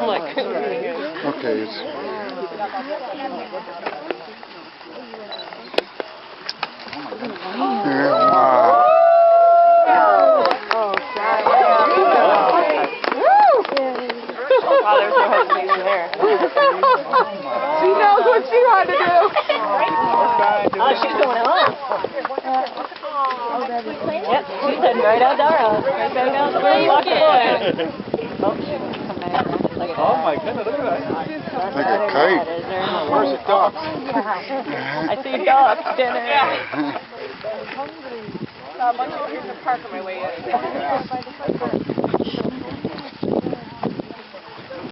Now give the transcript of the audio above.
Like, okay. Yeah, wow. oh, there's no hesitation there. She knows what she had to do. Oh, she's going home. Yep, she's heading right out Dara. Right back out the way. Lock the door. Oh, she's come back. Look at that. Oh my goodness, look at that. That's Like a kite. Where's the dog? I see dogs dinner. A bunch of kids in the park on my way in.